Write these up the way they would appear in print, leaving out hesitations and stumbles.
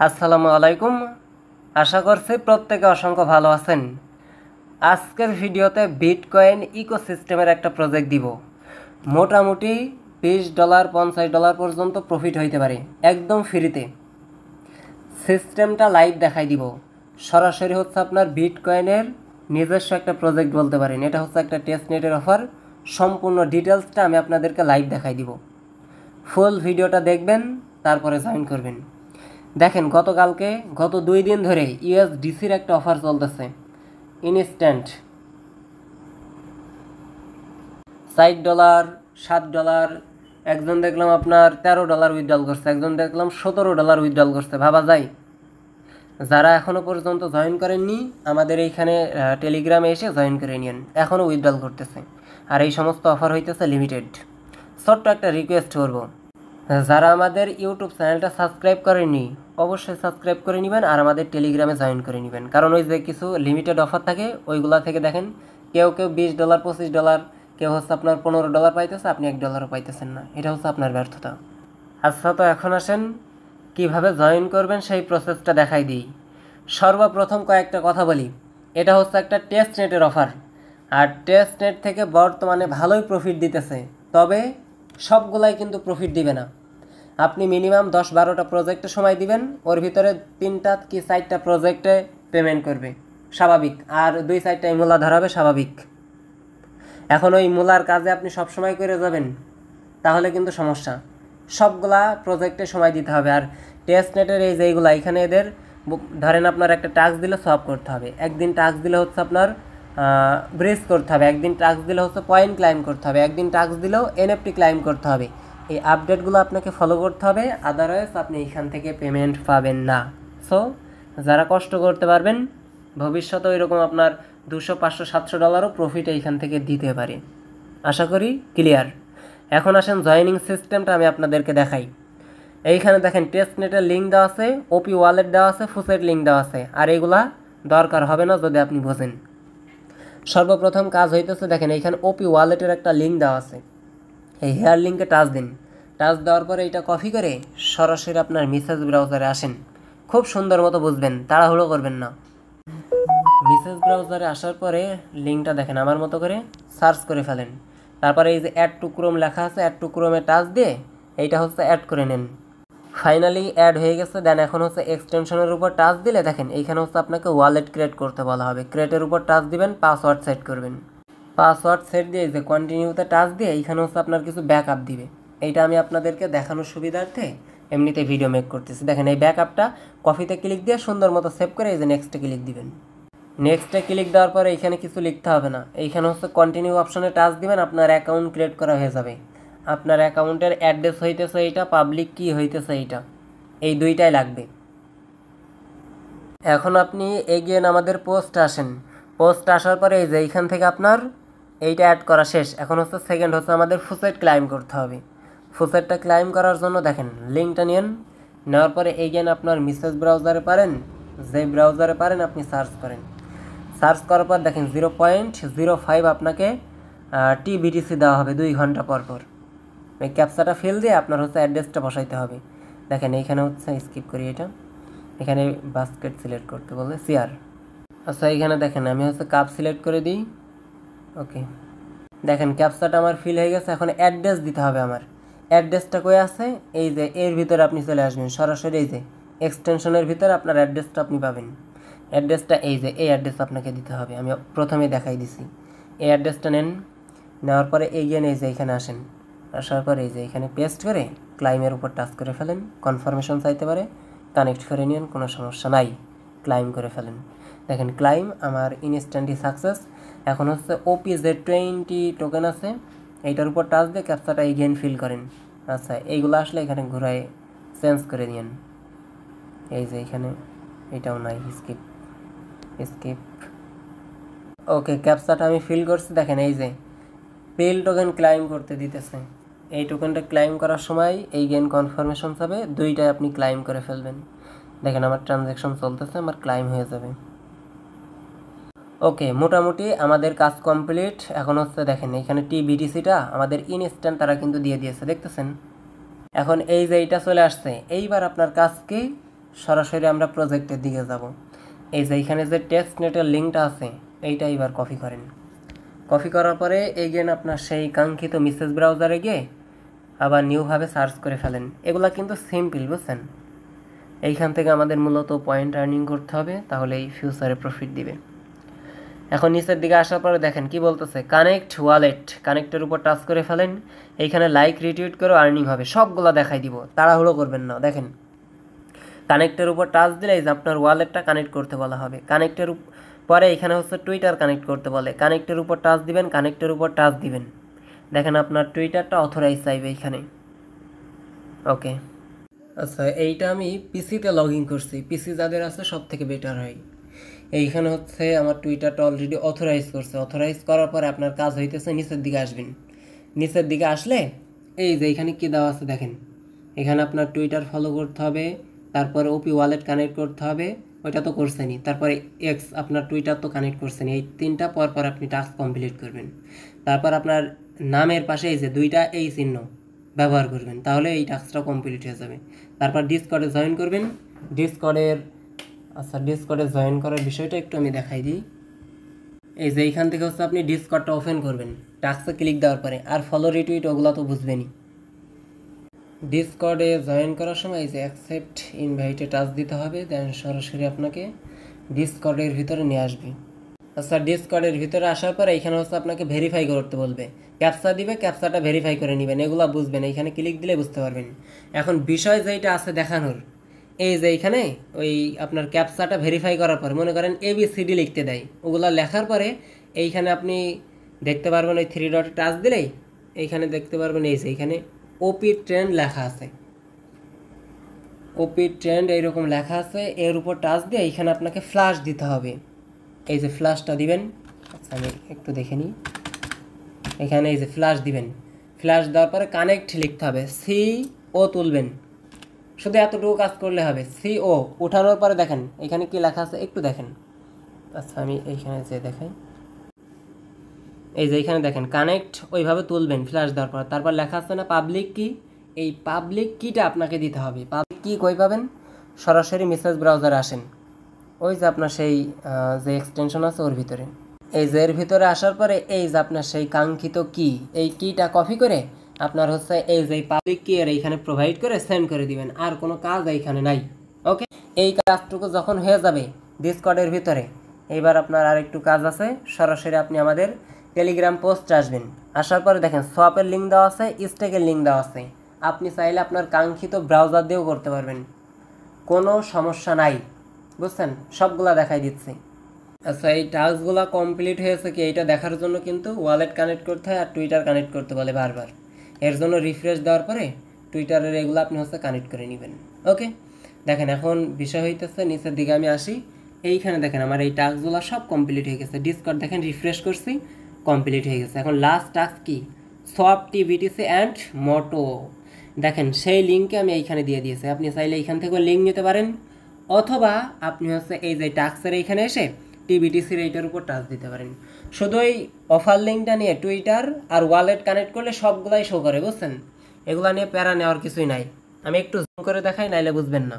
আসসালামু আলাইকুম। আশা করছি প্রত্যেকে অসংখ্য ভালো আছেন। আজকের ভিডিওতে বিটকয়েন ইকোসিস্টেমের একটা প্রজেক্ট দিব। মোটামুটি $20 $50 পর্যন্ত প্রফিট হইতে পারে একদম ফ্রিতে। সিস্টেমটা লাইভ দেখাই দিব। সরাসরি হচ্ছে আপনার বিটকয়েনের নিজস্ব একটা প্রজেক্ট বলতে পারেন। এটা হচ্ছে একটা টেস্টনেটের অফার। সম্পূর্ণ ডিটেলসটা আমি আপনাদেরকে লাইভ দেখাই দিব। ফুল ভিডিওটা দেখবেন, তারপরে জয়েন করবেন। দেখেন গত 2 দিন ধরে ইউএসডিসির একটা অফার চলতেছে। ইনস্ট্যান্ট $60 $7, একজন দেখলাম আপনার $13 উইথড্রল করছে, একজন দেখলাম $17 উইথড্রল করছে। ভাবা যায়। যারা এখনও পর্যন্ত জয়েন করেননি আমাদের এইখানে টেলিগ্রামে এসে জয়েন করে নিন, এখনও উইথড্রল করতেছে। আর এই সমস্ত অফার হইতেছে লিমিটেড। ছোট্ট একটা রিকোয়েস্ট করব, যারা আমাদের ইউটিউব চ্যানেলটা সাবস্ক্রাইব করেননি অবশ্যই সাবস্ক্রাইব করে নেবেন আর আমাদের টেলিগ্রামে জয়েন করে নেবেন। কারণ ওই যে কিছু লিমিটেড অফার থাকে ওইগুলা থেকে দেখেন কেউ $20 $25, কেউ হচ্ছে আপনার $15 পাইতেছে, আপনি $1 পাইতেছেন না। এটা হচ্ছে আপনার ব্যর্থতা। আচ্ছা, তো এখন আসেন কিভাবে জয়েন করবেন সেই প্রসেসটা দেখাই দিই। সর্বপ্রথম কয়েকটা কথা বলি। এটা হচ্ছে একটা টেস্ট নেটের অফার, আর টেস্ট নেট থেকে বর্তমানে ভালোই প্রফিট দিতেছে। তবে সবগুলাই কিন্তু প্রফিট দিবে না। আপনি মিনিমাম 10-12টা প্রজেক্টে সময় দিবেন, ওর ভিতরে 3টা কি 4টা প্রজেক্টে পেমেন্ট করবে, স্বাভাবিক। আর 2-4টায় মূলা ধরাবে, স্বাভাবিক। এখন ওই মূলার কাজে আপনি সবসময় করে যাবেন তাহলে কিন্তু সমস্যা। সবগুলা প্রজেক্টে সময় দিতে হবে। আর টেস্ট নেটের এই যে এইগুলা, এখানে এদের ধরেন আপনার একটা টাস্ক দিলে সলভ করতে হবে, একদিন টাস্ক দিলে হচ্ছে আপনার ব্রিজ করতে হবে, একদিন টাস্ক দিলে হচ্ছে পয়েন্ট ক্লাইম করতে হবে, একদিন টাস্ক দিলেও এনএফটি ক্লাইম করতে হবে। এই আপডেটগুলো আপনাকে ফলো করতে হবে, আদারওয়াইজ আপনি এখান থেকে পেমেন্ট পাবেন না। সো যারা কষ্ট করতে পারবেন ভবিষ্যতে ওইরকম আপনার $200 $500 $700 প্রফিট এইখান থেকে দিতে পারে। আশা করি ক্লিয়ার। এখন আসেন জয়েনিং সিস্টেমটা আমি আপনাদেরকে দেখাই। এইখানে দেখেন টেস্ট নেটের লিঙ্ক দেওয়া আছে, ওপি ওয়ালেট দেওয়া আছে, ফুসেট লিঙ্ক দেওয়া আছে। আর এইগুলা দরকার হবে না যদি আপনি বোঝেন। সর্বপ্রথম কাজ হইতেছে, দেখেন এইখানে ওপি ওয়ালেটের একটা লিঙ্ক দেওয়া আছে। এই হেয়ার লিঙ্কে টাচ দিন। টাচ দেওয়ার পরে এইটা কপি করে সরাসরি আপনার মেসেজ ব্রাউজারে আসেন। খুব সুন্দর মতো বুঝবেন, তাড়াহুড়ো করবেন না। মেসেজ ব্রাউজারে আসার পরে লিঙ্কটা দেখেন আমার মতো করে সার্চ করে ফেলেন। তারপরে এই যে অ্যাড টু ক্রোম লেখা আছে, অ্যাড টু ক্রোমে টাচ দিয়ে এইটা হচ্ছে অ্যাড করে নেন। ফাইনালি অ্যাড হয়ে গেছে। দেন এখন হচ্ছে এক্সটেনশনের উপর টাচ দিলে দেখেন এইখানে হচ্ছে আপনাকে ওয়ালেট ক্রিয়েট করতে বলা হবে। ক্রিয়েটের উপর টাচ দিবেন, পাসওয়ার্ড সেট করবেন। পাসওয়ার্ড সেট দিয়ে যে কন্টিনিউতে টাচ দিয়ে এইখানে হচ্ছে আপনার কিছু ব্যাকআপ দিবে। এইটা আমি আপনাদেরকে দেখানোর সুবিধার্থে এমনিতে ভিডিও মেক করতেছি। দেখেন এই ব্যাকআপটা কপিতে ক্লিক দিয়ে সুন্দর মতো সেভ করে এই যে নেক্সটে ক্লিক দিবেন। নেক্সটে ক্লিক দেওয়ার পরে এইখানে কিছু লিখতে হবে না, এইখানে হচ্ছে কন্টিনিউ অপশনে টাচ দিবেন, আপনার অ্যাকাউন্ট ক্রিয়েট করা হয়ে যাবে। আপনার অ্যাকাউন্টের অ্যাড্রেস হইতেছে এইটা, পাবলিক কি হইতেছে এইটা, এই দুইটাই লাগবে। এখন আপনি এগিয়ে আমাদের পোস্ট আসেন। পোস্ট আসার পরে এই যে এইখান থেকে আপনার এইটা অ্যাড করা শেষ। এখন হচ্ছে সেকেন্ড হচ্ছে আমাদের ফুসেট ক্লাইম করতে হবে। ফুসেটটা ক্লাইম করার জন্য দেখেন লিঙ্কটা নিন। নেওয়ার পরে এইখানে আপনার মেসেজ ব্রাউজারে পারেন, যে ব্রাউজারে পারেন আপনি সার্চ করেন। সার্চ করার পর দেখেন 0.05 আপনাকে টিবিটিসি দেওয়া হবে 2 ঘন্টা পর পর। এই ক্যাপচাটা ফিল দিয়ে আপনার হচ্ছে অ্যাড্রেসটা বসাইতে হবে। দেখেন এইখানে হচ্ছে স্কিপ করি, এটা এখানে বাস্কেট সিলেক্ট করতে বলে সিআর। আচ্ছা, এইখানে দেখেন আমি হচ্ছে কাপ সিলেক্ট করে দিই। ওকে, দেখেন ক্যাপচাটা আমার ফিল হয়ে গেছে। এখন অ্যাড্রেস দিতে হবে আমার। অ্যাড্রেসটা কই আছে, এই যে এর ভিতরে আপনি চলে আসবেন সরাসরি। এই যে এক্সটেনশনের ভিতরে আপনার অ্যাড্রেসটা আপনি পাবেন। অ্যাড্রেসটা এই যে এই অ্যাড্রেস আপনাকে দিতে হবে, আমি প্রথমে দেখাই দিছি। এই অ্যাড্রেসটা নেন। নেওয়ার পরে এগিয়ে এই যে এখানে আসেন। আসার পরে এই যে এখানে পেস্ট করে ক্লাইমের উপর টাচ করে ফেলেন। কনফার্মেশন চাইতে পারে, কানেক্ট করে নিন, কোনো সমস্যা নাই। ক্লাইম করে ফেলেন। দেখেন ক্লাইম আমার ইনস্ট্যান্টলি সাকসেস। এখন হচ্ছে OPZ20 টোকেন আছে, এইটার উপর টাচ দিয়ে ক্যাপচাটা এগেইন ফিল করেন। আচ্ছা, এইগুলো আসলে এখানে ঘুরায় চেঞ্জ করে নিন। এই যে এখানে এটাও নাই, স্কিপ স্কিপ। ওকে, ক্যাপচাটা আমি ফিল করছি। দেখেন এই যে পেল টোকেন ক্লাইম করতে দিতেছে। এই টোকেনটা ক্লাইম করার সময় এই গেইন কনফার্মেশন হবে, দুইটাই আপনি ক্লাইম করে ফেলবেন। দেখেন আমার ট্রানজ্যাকশন চলতেছে, আমার ক্লাইম হয়ে যাবে। ওকে, মোটামুটি আমাদের কাজ কমপ্লিট। এখন হচ্ছে দেখেন এখানে টিবিটিসিটা আমাদের ইনস্ট্যান্ট তারা কিন্তু দিয়ে দিয়েছে, দেখতেছেন। এখন এই যে এইটা চলে আসছে, এইবার আপনার কাজ কি, সরাসরি আমরা প্রজেক্টের দিকে যাব। এই যে এইখানে যে টেক্সট নেটের লিঙ্কটা আছে এইটা এবার কপি করেন। কপি করার পরে এগেন আপনার সেই কাঙ্ক্ষিত মেসেজ ব্রাউজারে গিয়ে আবার নিউভাবে সার্চ করে ফেলেন। এগুলা কিন্তু সিম্পল, বুঝছেন? এইখান থেকে আমাদের মূলত পয়েন্ট আর্নিং করতে হবে, তাহলে এই ফিউচারে প্রফিট দিবে। এখন নিচের দিকে আসার পরে দেখেন কি বলতেছে, কানেক্ট ওয়ালেট। কানেক্টের উপর টাচ করে ফেলেন। এইখানে লাইক রিটুইট করেও আর্নিং হবে, সবগুলা দেখাই দিব, তাড়াহুড়ো করবেন না। দেখেন কানেক্টের উপর টাচ দিলে এই যে আপনার ওয়ালেটটা কানেক্ট করতে বলা হবে। কানেক্টের পরে এখানে হচ্ছে টুইটার কানেক্ট করতে বলে, কানেক্টের উপর টাচ দিবেন, কানেক্টের উপর টাচ দিবেন। দেখেন আপনার টুইটারটা অথরাইজ চাইবে এইখানে। ওকে, আচ্ছা এইটা আমি পিসিতে লগ ইন করছি, পিসি যাদের আছে সব থেকে বেটার হয়। এইখানে হচ্ছে আমার টুইটারটা অলরেডি অথরাইজ করছে। অথরাইজ করার পরে আপনার কাজ হইতেছে নিচের দিকে আসবেন। নিচের দিকে আসলে এই যে এখানে কী দেওয়া আছে দেখেন, এখানে আপনার টুইটার ফলো করতে হবে, তারপরে ওপি ওয়ালেট কানেক্ট করতে হবে, ওইটা তো করছেনই। তারপরে এক্স আপনার টুইটার তো কানেক্ট করছেন। এই তিনটা পর পর আপনি টাস্ক কমপ্লিট করবেন। তারপর আপনার নামের পাশে এই যে দুইটা এই চিহ্ন ব্যবহার করবেন, তাহলে এই টাস্কটা কমপ্লিট হয়ে যাবে। তারপর ডিসকর্ডে জয়েন করবেন। ডিসকর্ডে জয়েন করার বিষয়টা একটু আমি দেখাই দিই। এই যে এইখান থেকে হচ্ছে আপনি ডিসকর্ডটা ওপেন করবেন টাস্কে ক্লিক দেওয়ার পরে, আর ফলো রিটুইট ওগুলো তো বুঝবেনই। ডিসকর্ডে জয়েন করার সময় এই যে অ্যাকসেপ্ট ইনভাইটে টাচ দিতে হবে, দেন সরাসরি আপনাকে ডিসকর্ডের ভিতরে নিয়ে আসবে। আচ্ছা ডিসকর্ডের ভিতরে আসার পরে এইখানে হচ্ছে আপনাকে ভেরিফাই করতে বলবে, ক্যাপচা দিবে, ক্যাপচাটা ভেরিফাই করে নেবেন, এগুলো বুঝবেন, এইখানে ক্লিক দিলে বুঝতে পারবেন। এখন বিষয় যেটা আছে দেখানোর, এই যে এইখানে ওই আপনার ক্যাপচাটা ভেরিফাই করার পর মনে করেন ABCD লিখতে দেয়, ওগুলো লেখার পরে এইখানে আপনি দেখতে পারবেন ওই 3 ডটে টাচ দিলেই এইখানে দেখতে পারবেন এই যে এইখানে ওপি ট্রেন্ড লেখা আছে। ওপি ট্রেন্ড এইরকম লেখা আছে, এর উপর টাচ দিয়ে এইখানে আপনাকে ফ্ল্যাশ দিতে হবে। এই যে ফ্ল্যাশটা দিবেন, আচ্ছা আমি একটু দেখে নিই। এখানে এই যে ফ্ল্যাশ দিবেন, ফ্ল্যাশ দেওয়ার পরে কানেক্ট লিখতে হবে, CO তুলবেন, শুধু এতটুকু কাজ করলে হবে। CO উঠানোর পরে দেখেন এখানে কি লেখা আছে একটু দেখেন। আচ্ছা আমি এইখানে যে দেখাই, এই যে এইখানে দেখেন কানেক্ট ওইভাবে তুলবেন ফ্ল্যাশ দেওয়ার পর। তারপর লেখা আছে না পাবলিক কি, এই পাবলিক কিটা আপনাকে দিতে হবে। পাবলিক কি কই পাবেন, সরাসরি মেসেজ ব্রাউজারে আসেন, ওই যে আপনার সেই যে এক্সটেনশন আছে ওর ভিতরে। এই যে এর ভিতরে আসার পরে এই যে আপনার সেই কাঙ্ক্ষিত কি, এই কিটা কপি করে আপনার হচ্ছে এই যে পাবলিক কি এর এইখানে প্রোভাইড করে সেন্ড করে দিবেন, আর কোনো কাজ এইখানে নাই। ওকে, এই কাজটুকু যখন হয়ে যাবে ডিসকর্ডের ভিতরে, এইবার আপনার আর একটু কাজ আছে। সরাসরি আপনি আমাদের টেলিগ্রাম পোস্টে আসবেন। আসার পরে দেখেন সোয়াপের লিঙ্ক দেওয়া আছে, স্টেকের লিঙ্ক দেওয়া আছে। আপনি চাইলে আপনার কাঙ্ক্ষিত ব্রাউজার দিয়েও করতে পারবেন, কোনো সমস্যা নাই, বুঝছেন? সবগুলা দেখাই দিচ্ছি। আচ্ছা এই টাস্কগুলো কমপ্লিট হয়েছে কি এইটা দেখার জন্য কিন্তু ওয়ালেট কানেক্ট করতে হয় আর টুইটার কানেক্ট করতে বলে বারবার। এর জন্য রিফ্রেশ দেওয়ার পরে টুইটারের এগুলো আপনি হচ্ছে কানেক্ট করে নেবেন। ওকে, দেখেন এখন বিষয় হইতেছে নিচের দিকে আমি আসি। এইখানে দেখেন আমার এই টাস্কগুলো সব কমপ্লিট হয়ে গেছে। ডিসকর্ড দেখেন রিফ্রেশ করছি, কমপ্লিট হয়ে গেছে। এখন লাস্ট টাস্ক কি, সফট বিটিসি অ্যান্ড মোটো। দেখেন সেই লিঙ্কে আমি এইখানে দিয়ে দিয়েছি, আপনি চাইলে এইখান থেকে লিঙ্ক নিতে পারেন, অথবা আপনি হচ্ছে এই যে টাস্কের এইখানে এসে টিবিটিসির এইটার উপর টাচ দিতে পারেন। শুধু এই অফার লিঙ্কটা নিয়ে টুইটার আর ওয়ালেট কানেক্ট করলে সবগুলাই শো করে, বুঝছেন? এগুলা নিয়ে প্যারা নেওয়ার কিছুই নাই। আমি একটু জুম করে দেখাই, নাইলে বুঝবেন না।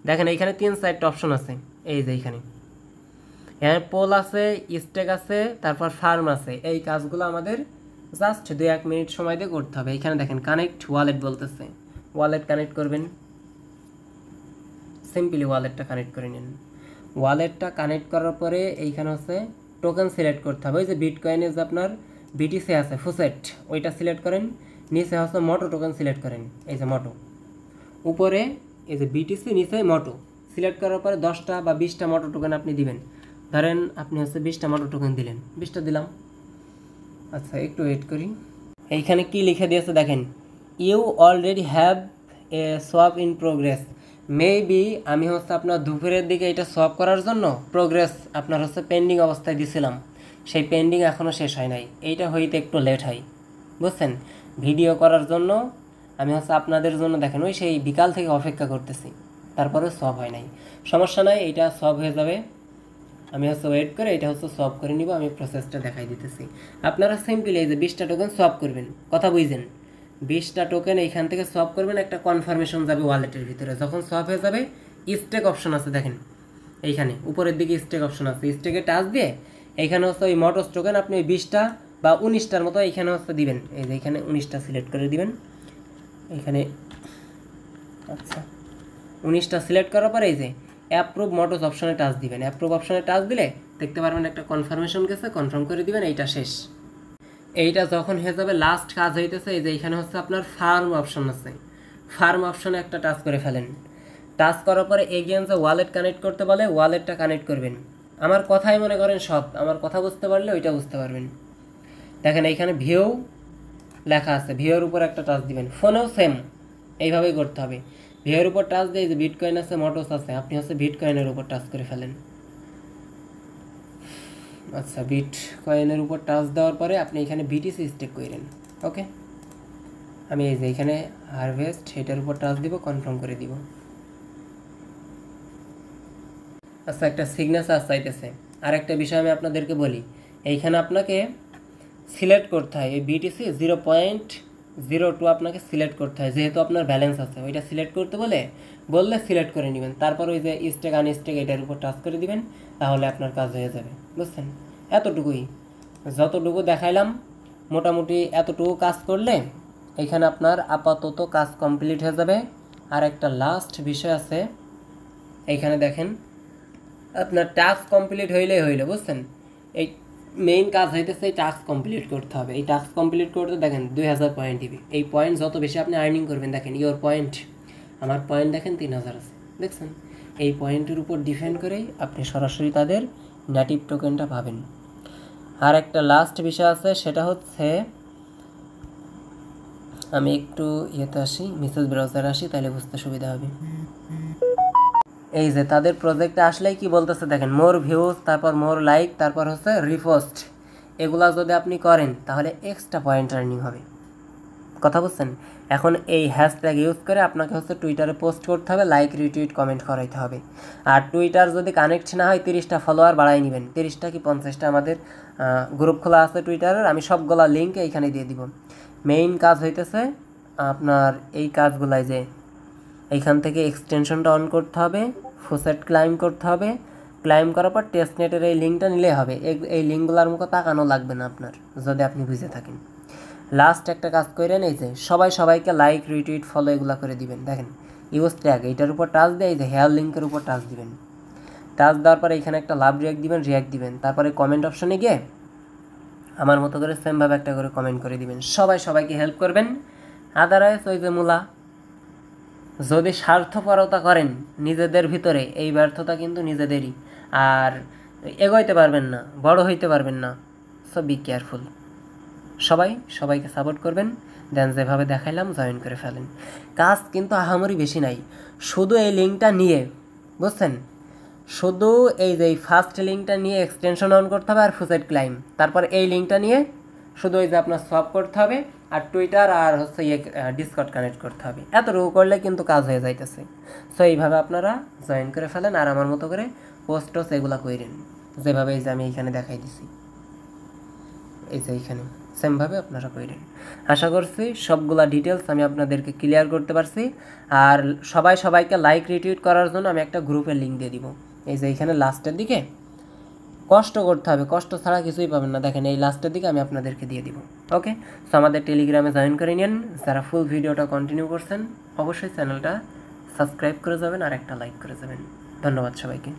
দেখেন এইখানে 3-4টা অপশন আছে। এই যে এইখানে পোল আছে, স্টেক আছে, তারপর ফার্ম আছে। এই কাজগুলো আমাদের জাস্ট 2-1 মিনিট সময় দিয়ে করতে হবে। এইখানে দেখেন কানেক্ট ওয়ালেট বলতেছে, ওয়ালেট কানেক্ট করবেন। সিম্পলি ওয়ালেটটা কানেক্ট করে নিন। ওয়ালেটটা কানেক্ট করার পরে এইখানে হচ্ছে টোকেন সিলেক্ট করতে হবে। ওই যে বিটকয়েনে যে আপনার বিটিসি আছে ফুসেট, ওইটা সিলেক্ট করেন। নিচে হচ্ছে মোটো টোকেন সিলেক্ট করেন, এই যে মোটো। উপরে এই যে বিটিসি, নিচে মোটো। সিলেক্ট করার পরে 10টা বা 20টা মোটো টোকেন আপনি দিবেন। ধরেন আপনি হচ্ছে 20টা মোটো টোকেন দিলেন, 20টা দিলাম। আচ্ছা একটু ওয়েট করি। এইখানে কি লিখে দিয়েছে দেখেন, you already have a swap in progress. Maybe আমি হচ্ছে আপনার দুপুরের দিকে এটা সোয়াপ করার জন্য প্রোগ্রেস আপনার হচ্ছে পেন্ডিং অবস্থায় দিছিলাম, সেই পেন্ডিং এখনও শেষ হয় নাই। এইটা হইতে একটু লেট হয়, বুঝছেন? ভিডিও করার জন্য আমি হচ্ছে আপনাদের জন্য দেখেন ওই সেই বিকাল থেকে অপেক্ষা করতেছি, তারপরে সলভ হয় নাই। সমস্যা নাই, এইটা সলভ হয়ে যাবে। আমি হচ্ছে ওয়েট করে এটা হচ্ছে সলভ করে নিব। আমি প্রসেসটা দেখাই দিতেছি। আপনারা সিম্পলি এই যে 20টা টোকেন সলভ করবেন, কথা বুঝছেন? 20টা টোকেন এইখান থেকে সলভ করবেন, একটা কনফার্মেশন যাবে ওয়ালেটের ভিতরে। যখন সলভ হয়ে যাবে স্টেক অপশন আছে দেখেন, এইখানে উপরের দিকে স্টেক অপশন আছে, স্টেকে টাচ দিয়ে এইখানে হচ্ছে ওই মোটরস টোকেন আপনি ওই 20টা বা 19টার মতো এইখানে হচ্ছে দিবেন। এই যে এইখানে 19টা সিলেক্ট করে দিবেন এইখানে। আচ্ছা 19টা সিলেক্ট করার পরে এই যে অ্যাপ্রুভ মোটরস অপশনে টাচ দিবেন। অ্যাপ্রুভ অপশনে টাচ দিলে দেখতে পারবেন একটা কনফার্মেশন গেছে, কনফার্ম করে দিবেন। এইটা শেষ। এইটা যখন হয়ে যাবে লাস্ট কাজ হইতেছে এই যে এইখানে হচ্ছে আপনার ফার্ম অপশন আছে, ফার্ম অপশনে একটা টাচ করে ফেলেন। টাচ করার পরে এগেইন যে ওয়ালেট কানেক্ট করতে বলে ওয়ালেটটা কানেক্ট করবেন। আমার কথাই মনে করেন সব, আমার কথা বুঝতে পারলে ওইটা বুঝতে পারবেন। দেখেন এইখানে ভিউ লেখা আছে, ভিউর উপর একটা টাচ দিবেন। ফোনেও সেম এইভাবেই করতে হবে। ভিউর উপর টাচ দিয়ে যে বিটকয়েন আছে, মোটরস আছে, আপনি হচ্ছে বিটকয়েনের উপর টাচ করে ফেলেন। আচ্ছা বিটকয়েনের উপর টাচ দেওয়ার পরে আপনি এখানে বিটিসি স্টেক করেন। ওকে আমি এই যে এখানে হারভেস্ট এটার উপর টাচ দিব, কনফার্ম করে দিব। আচ্ছা একটা সিগনেচার চাইতেছে। আর একটা বিষয় আমি আপনাদেরকে বলি, এইখানে আপনাকে সিলেক্ট করতে হয় এই বিটিসি 0.02 আপনাকে সিলেক্ট করতে হয়, যেহেতু আপনার ব্যালেন্স আছে ওইটা সিলেক্ট করতে বললে সিলেক্ট করে নেবেন। তারপর ওই যে স্টেক আনস্টেক এটার উপর টাচ করে দিবেন, তাহলে আপনার কাজ হয়ে যাবে। বুঝছেন? এতটুকুই, যতটুকু দেখাইলাম মোটামুটি এতটুকু কাজ করলে এখানে আপনার আপাতত কাজ কমপ্লিট হয়ে যাবে। আর একটা লাস্ট বিষয় আছে, এইখানে দেখেন আপনার টাস্ক কমপ্লিট হইলেই হইলো। বুঝছেন? এই মেইন কাজ হইতেছে এই টাস্ক কমপ্লিট করতে হবে। এই টাস্ক কমপ্লিট করতে দেখেন 2000 পয়েন্ট দিবে। এই পয়েন্ট যত বেশি আপনি আর্নিং করবেন, দেখেন ইওর পয়েন্ট, আমার পয়েন্ট দেখেন 3000 আছে, দেখছেন? এই পয়েন্টের উপর ডিপেন্ড করেই আপনি সরাসরি তাদের নেটিভ টোকেনটা পাবেন। আর একটা লাস্ট বিষয় আছে, সেটা হচ্ছে আমি একটু ইয়েতে আসি, মেসেজ ব্রাউজারে আসি, তাহলে বুঝতে সুবিধা হবে। এই যে তাদের প্রজেক্টে আসলেই কি বলতেছে দেখেন, মোর ভিউজ, তারপর মোর লাইক, তারপর হচ্ছে রিপোস্ট, এগুলা যদি আপনি করেন তাহলে এক্সট্রা পয়েন্ট আর্নিং হবে। কথা বুঝছেন? এখন এই হ্যাশট্যাগ ইউজ করে আপনাকে হচ্ছে টুইটারে পোস্ট করতে হবে, লাইক রিটুইট কমেন্ট করাইতে হবে। আর টুইটার যদি কানেক্ট না হয় 30টা ফলোয়ার বাড়াই নেবেন, 30টা কি 50টা। আমাদের গ্রুপ খোলা আছে টুইটারের, আমি সবগুলা লিঙ্ক এইখানে দিয়ে দিব। মেইন কাজ হইতেছে আপনার এই কাজগুলাই, যে এইখান থেকে এক্সটেনশনটা অন করতে হবে, ফোসেট ক্লাইম করতে হবে, ক্লাইম করার পর টেস্টনেটের এই লিঙ্কটা নিলে হবে। এই লিঙ্কগুলোর মুখে তাকানো লাগবে না আপনার, যদি আপনি বুঝে থাকেন। লাস্ট একটা কাজ করেন, এই যে সবাইকে লাইক রিটুইট ফলো এগুলো করে দিবেন। দেখেন ইউজ ট্যাগ, এইটার উপর টাচ দিয়ে এই যে হেয়ার লিঙ্কের উপর টাচ দিবেন। টাচ দেওয়ার পরে এখানে একটা লাভ রিয়াক্ট দিবেন। তারপরে কমেন্ট অপশনে গিয়ে আমার মতো করে সেমভাবে একটা করে কমেন্ট করে দিবেন। সবাইকে হেল্প করবেন। আদারওয়াইজ ওই যে মূলা, যদি স্বার্থপরতা করেন নিজেদের ভিতরে, এই ব্যর্থতা কিন্তু নিজেদেরই। আর এগোইতে পারবেন না, বড় হইতে পারবেন না। So be careful. সবাইকে সাপোর্ট করবেন, দেন যেভাবে দেখাইলাম জয়েন করে ফেলেন। কাজ কিন্তু আহামরি বেশি নাই, শুধু এই লিঙ্কটা নিয়ে, বুঝছেন? শুধু এই যে ফার্স্ট লিঙ্কটা নিয়ে এক্সটেনশন অন করতে হবে আর ফুসেট ক্লাইম, তারপর এই লিঙ্কটা নিয়ে শুধু ওই যে আপনার সব করতে হবে আর টুইটার আর হচ্ছে ডিসকর্ড কানেক্ট করতে হবে। এতটুকু করলে কিন্তু কাজ হয়ে যাইতেছে। সো এইভাবে আপনারা জয়েন করে ফেলেন আর আমার মতো করে পোস্টস এগুলো করেন, যেভাবে এই যে আমি এইখানে দেখাই দিছি, এই যে এইখানে সেমভাবে আপনারা করেন। আশা করছি সবগুলা ডিটেলস আমি আপনাদেরকে ক্লিয়ার করতে পারছি। আর সবাইকে লাইক রিটুইট করার জন্য আমি একটা গ্রুপের লিঙ্ক দিয়ে দিব। এই যে এইখানে লাস্টের দিকে, কষ্ট করতে হবে, কষ্ট ছাড়া কিছুই পাবেন না। দেখেন এই লাস্টের দিকে আমি আপনাদেরকে দিয়ে দিব। ওকে, সো আমাদের টেলিগ্রামে জয়েন করে নিন। যারা ফুল ভিডিওটা কন্টিনিউ করছেন অবশ্যই চ্যানেলটা সাবস্ক্রাইব করে যাবেন আর একটা লাইক করে যাবেন। ধন্যবাদ সবাইকে।